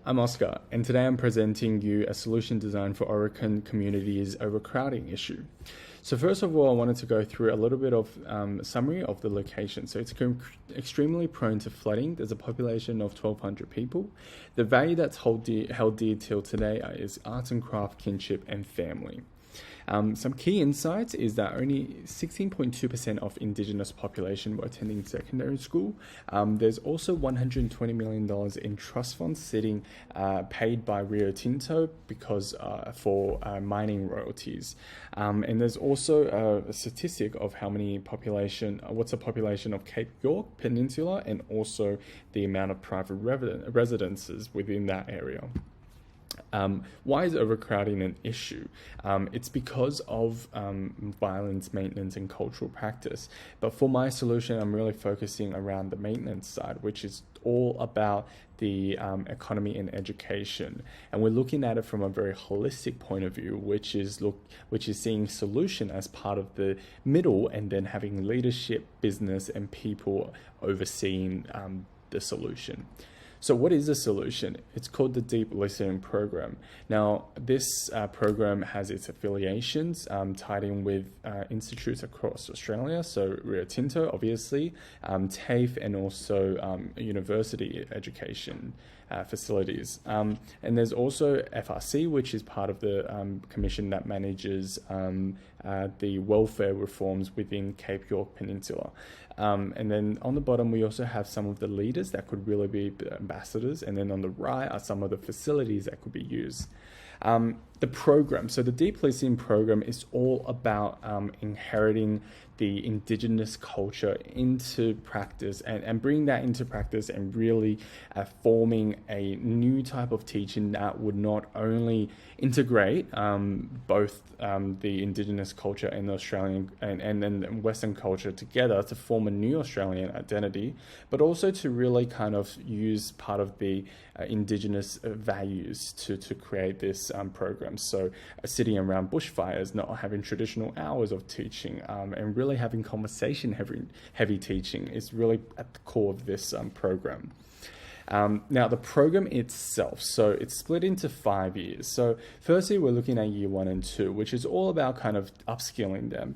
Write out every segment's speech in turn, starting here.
I'm Oscar, and today I'm presenting you a solution designed for Aurukun community's overcrowding issue. So first of all, I wanted to go through a little bit of summary of the location. So it's extremely prone to flooding. There's a population of 1,200 people. The value that's held dear till today is arts and craft, kinship, and family. Some key insights is that only 16.2% of Indigenous population were attending secondary school. There's also $120 million in trust funds sitting paid by Rio Tinto because for mining royalties. And there's also a statistic of how many what's the population of Cape York Peninsula, and also the amount of private residences within that area. Why is overcrowding an issue? It's because of violence, maintenance, and cultural practice. But for my solution, I'm really focusing around the maintenance side, which is all about the economy and education. And we're looking at it from a very holistic point of view, which is seeing solution as part of the middle, and then having leadership, business, and people overseeing the solution. So what is the solution? It's called the Deep Listening Program. Now, this program has its affiliations tied in with institutes across Australia. So Rio Tinto, obviously, TAFE, and also university education facilities. And there's also FRC, which is part of the commission that manages the welfare reforms within Cape York Peninsula. And then on the bottom, we also have some of the leaders that could really be ambassadors. And then on the right are some of the facilities that could be used. The program, so the Deep Listening Program is all about inheriting the Indigenous culture into practice and bringing that into practice, and really forming a new type of teaching that would not only integrate both the Indigenous culture and the Australian and then Western culture together to form a new Australian identity, but also to really kind of use part of the Indigenous values to create this program. So sitting around bushfires, not having traditional hours of teaching, and really having conversation heavy teaching is really at the core of this program. Now, the program itself, so it's split into 5 years. So firstly, we're looking at year 1 and 2, which is all about kind of upskilling them,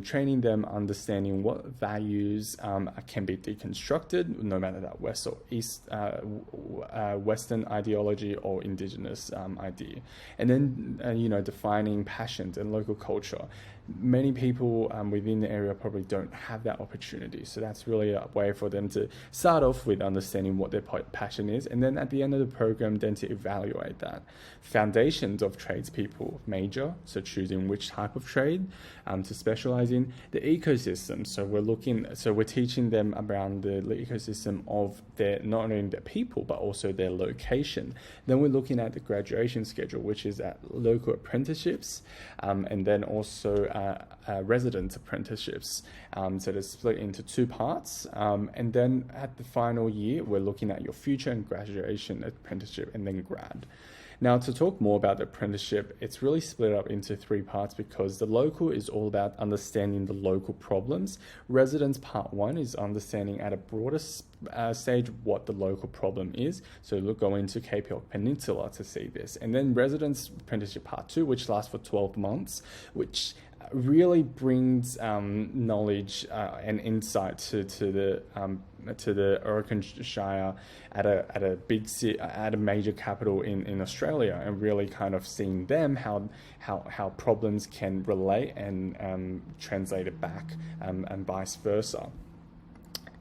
training them, understanding what values can be deconstructed, no matter that West or East, Western ideology or Indigenous idea. And then, defining passions and local culture. Many people within the area probably don't have that opportunity. So that's really a way for them to start off with understanding what their passion is. And then at the end of the program, then to evaluate that. Foundations of tradespeople major, so choosing which type of trade to specialize in. The ecosystem, so we're teaching them around the ecosystem of not only their people, but also their location. Then we're looking at the graduation schedule, which is at local apprenticeships, and then also resident apprenticeships. So they're split into 2 parts. And then at the final year, we're looking at your future and graduation apprenticeship, and then grad. Now, to talk more about the apprenticeship, it's really split up into 3 parts, because the local is all about understanding the local problems. Residence part 1 is understanding at a broader stage what the local problem is. So we'll go into Cape York Peninsula to see this. And then residence apprenticeship part 2, which lasts for 12 months, which really brings knowledge and insight to the Aurukun Shire at a major capital in Australia, and really kind of seeing them how problems can relate and translate it back, and vice versa.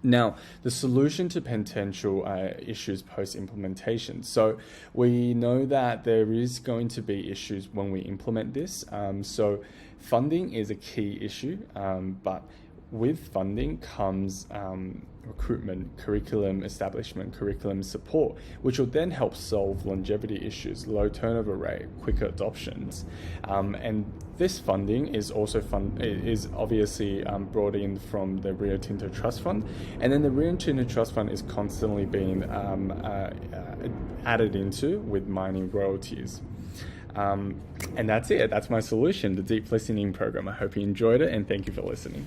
Now, the solution to potential issues post-implementation. So we know that there is going to be issues when we implement this. So funding is a key issue, but with funding comes recruitment, curriculum establishment, curriculum support, which will then help solve longevity issues, low turnover rate, quicker adoptions. And this funding is also is obviously brought in from the Rio Tinto Trust Fund. And then the Rio Tinto Trust Fund is constantly being added into with mining royalties. And that's it. That's my solution, the Deep Listening Program. I hope you enjoyed it, and thank you for listening.